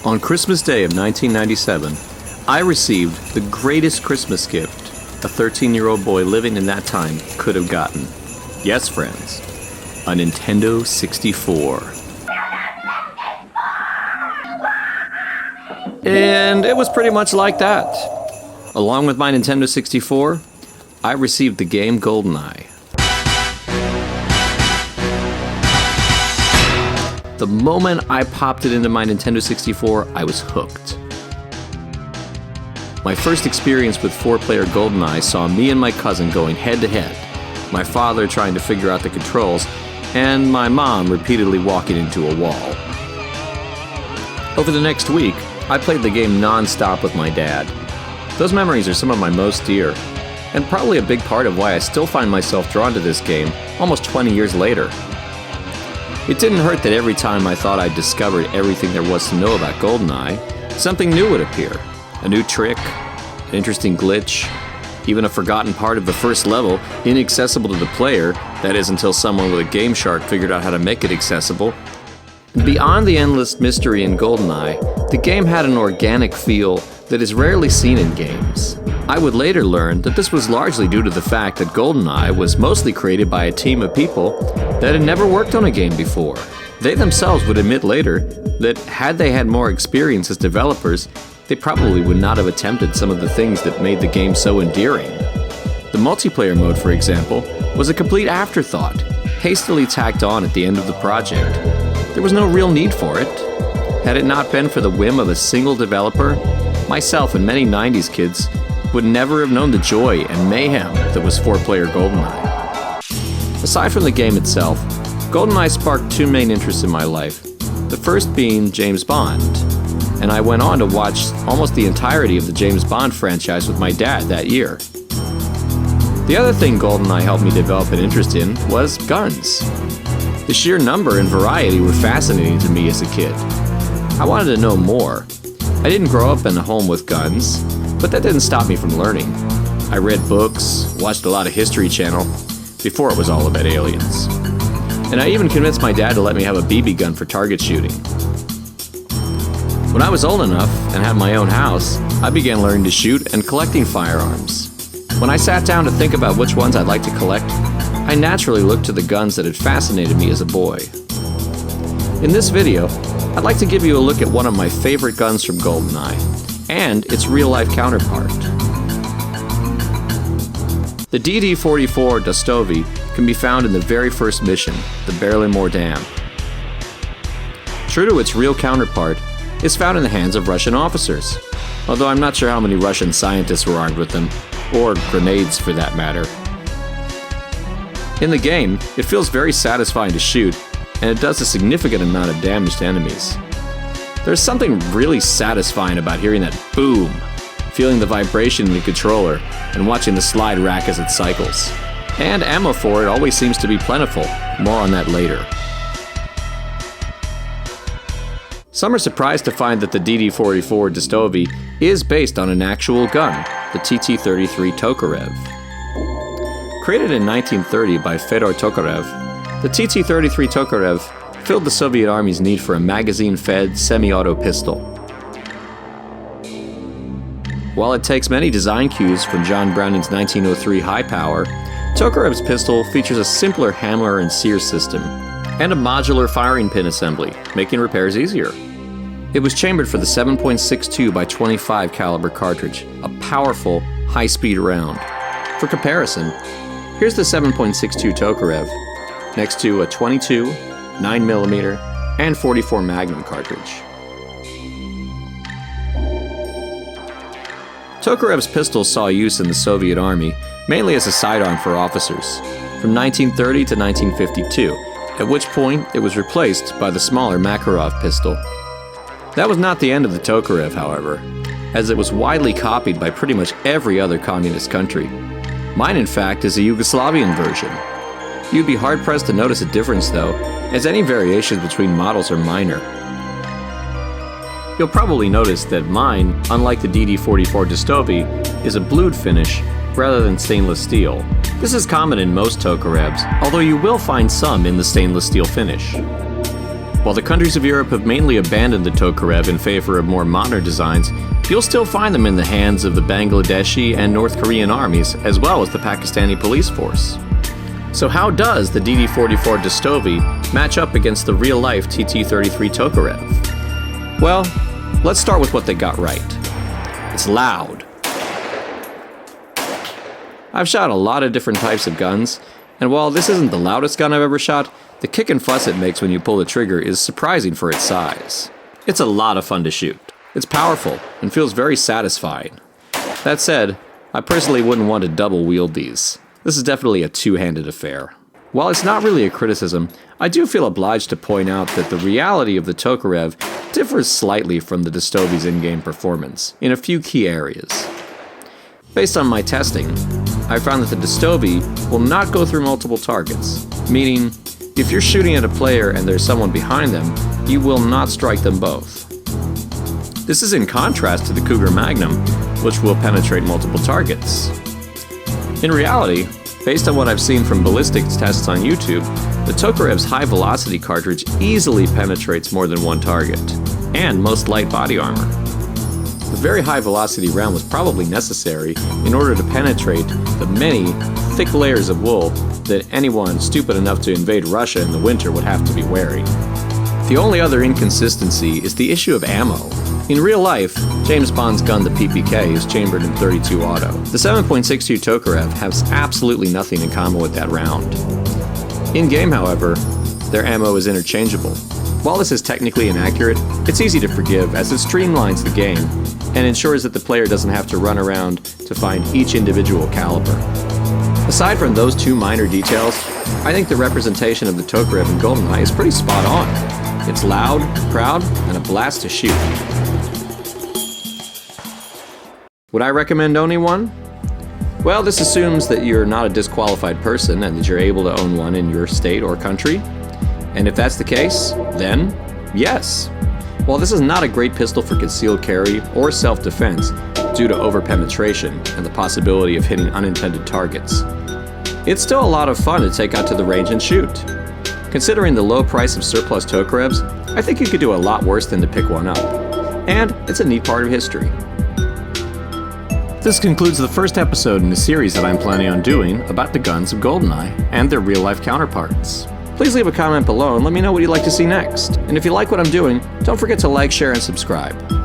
On Christmas Day of 1997, I received the greatest Christmas gift a 13-year-old boy living in that time could have gotten. Yes, friends, a Nintendo 64. And it was pretty much like that. Along with my Nintendo 64, I received the game Goldeneye. The moment I popped it into my Nintendo 64, I was hooked. My first experience with 4-player Goldeneye saw me and my cousin going head-to-head, my father trying to figure out the controls, and my mom repeatedly walking into a wall. Over the next week, I played the game non-stop with my dad. Those memories are some of my most dear, and probably a big part of why I still find myself drawn to this game almost 20 years later. It didn't hurt that every time I thought I'd discovered everything there was to know about Goldeneye, something new would appear. A new trick, an interesting glitch, even a forgotten part of the first level, inaccessible to the player, that is until someone with a Game Shark figured out how to make it accessible. Beyond the endless mystery in Goldeneye, the game had an organic feel that is rarely seen in games. I would later learn that this was largely due to the fact that Goldeneye was mostly created by a team of people that had never worked on a game before. They themselves would admit later that had they had more experience as developers, they probably would not have attempted some of the things that made the game so endearing. The multiplayer mode, for example, was a complete afterthought, hastily tacked on at the end of the project. There was no real need for it. Had it not been for the whim of a single developer, myself and many 90s kids would never have known the joy and mayhem that was 4-player Goldeneye. Aside from the game itself, Goldeneye sparked two main interests in my life. The first being James Bond, and I went on to watch almost the entirety of the James Bond franchise with my dad that year. The other thing Goldeneye helped me develop an interest in was guns. The sheer number and variety were fascinating to me as a kid. I wanted to know more. I didn't grow up in a home with guns, but that didn't stop me from learning. I read books, watched a lot of History Channel, before it was all about aliens. And I even convinced my dad to let me have a BB gun for target shooting. When I was old enough and had my own house, I began learning to shoot and collecting firearms. When I sat down to think about which ones I'd like to collect, I naturally looked to the guns that had fascinated me as a boy. In this video, I'd like to give you a look at one of my favorite guns from Goldeneye, and its real-life counterpart. The DD44 Dostovei can be found in the very first mission, the Barrymore Dam. True to its real counterpart, it's found in the hands of Russian officers, although I'm not sure how many Russian scientists were armed with them, or grenades for that matter. In the game, it feels very satisfying to shoot, and it does a significant amount of damage to enemies. There's something really satisfying about hearing that boom, feeling the vibration in the controller, and watching the slide rack as it cycles. And ammo for it always seems to be plentiful, more on that later. Some are surprised to find that the DD44 Dostovei is based on an actual gun, the TT-33 Tokarev. Created in 1930 by Fyodor Tokarev, the TT-33 Tokarev filled the Soviet Army's need for a magazine-fed, semi-auto pistol. While it takes many design cues from John Browning's 1903 High Power, Tokarev's pistol features a simpler hammer and sear system, and a modular firing pin assembly, making repairs easier. It was chambered for the 7.62 by 25 caliber cartridge, a powerful, high-speed round. For comparison, here's the 7.62 Tokarev, next to a 22, 9mm, and 44 Magnum cartridge. Tokarev's pistol saw use in the Soviet Army, mainly as a sidearm for officers, from 1930 to 1952, at which point it was replaced by the smaller Makarov pistol. That was not the end of the Tokarev, however, as it was widely copied by pretty much every other communist country. Mine, in fact, is a Yugoslavian version. You'd be hard-pressed to notice a difference, though, as any variations between models are minor. You'll probably notice that mine, unlike the DD44 Dostovei, is a blued finish rather than stainless steel. This is common in most Tokarevs, although you will find some in the stainless steel finish. While the countries of Europe have mainly abandoned the Tokarev in favor of more modern designs, you'll still find them in the hands of the Bangladeshi and North Korean armies, as well as the Pakistani police force. So how does the DD44 Dostovei match up against the real-life TT-33 Tokarev? Well, let's start with what they got right. It's loud. I've shot a lot of different types of guns, and while this isn't the loudest gun I've ever shot, the kick and fuss it makes when you pull the trigger is surprising for its size. It's a lot of fun to shoot. It's powerful and feels very satisfying. That said, I personally wouldn't want to double wield these. This is definitely a two-handed affair. While it's not really a criticism, I do feel obliged to point out that the reality of the Tokarev differs slightly from the Dostovei's in-game performance in a few key areas. Based on my testing, I found that the Dostovei will not go through multiple targets, meaning if you're shooting at a player and there's someone behind them, you will not strike them both. This is in contrast to the Cougar Magnum, which will penetrate multiple targets. In reality, based on what I've seen from ballistics tests on YouTube, the Tokarev's high-velocity cartridge easily penetrates more than one target, and most light body armor. The very high-velocity round was probably necessary in order to penetrate the many thick layers of wool that anyone stupid enough to invade Russia in the winter would have to be wearing. The only other inconsistency is the issue of ammo. In real life, James Bond's gun, the PPK, is chambered in .32 auto. The 7.62 Tokarev has absolutely nothing in common with that round. In-game, however, their ammo is interchangeable. While this is technically inaccurate, it's easy to forgive as it streamlines the game and ensures that the player doesn't have to run around to find each individual caliber. Aside from those two minor details, I think the representation of the Tokarev in Goldeneye is pretty spot on. It's loud, proud, and a blast to shoot. Would I recommend owning one? Well, this assumes that you're not a disqualified person and that you're able to own one in your state or country. And if that's the case, then yes. While this is not a great pistol for concealed carry or self-defense due to over-penetration and the possibility of hitting unintended targets, it's still a lot of fun to take out to the range and shoot. Considering the low price of surplus Tokarevs, I think you could do a lot worse than to pick one up. And it's a neat part of history. This concludes the first episode in a series that I'm planning on doing about the guns of Goldeneye and their real-life counterparts. Please leave a comment below and let me know what you'd like to see next. And if you like what I'm doing, don't forget to like, share, and subscribe.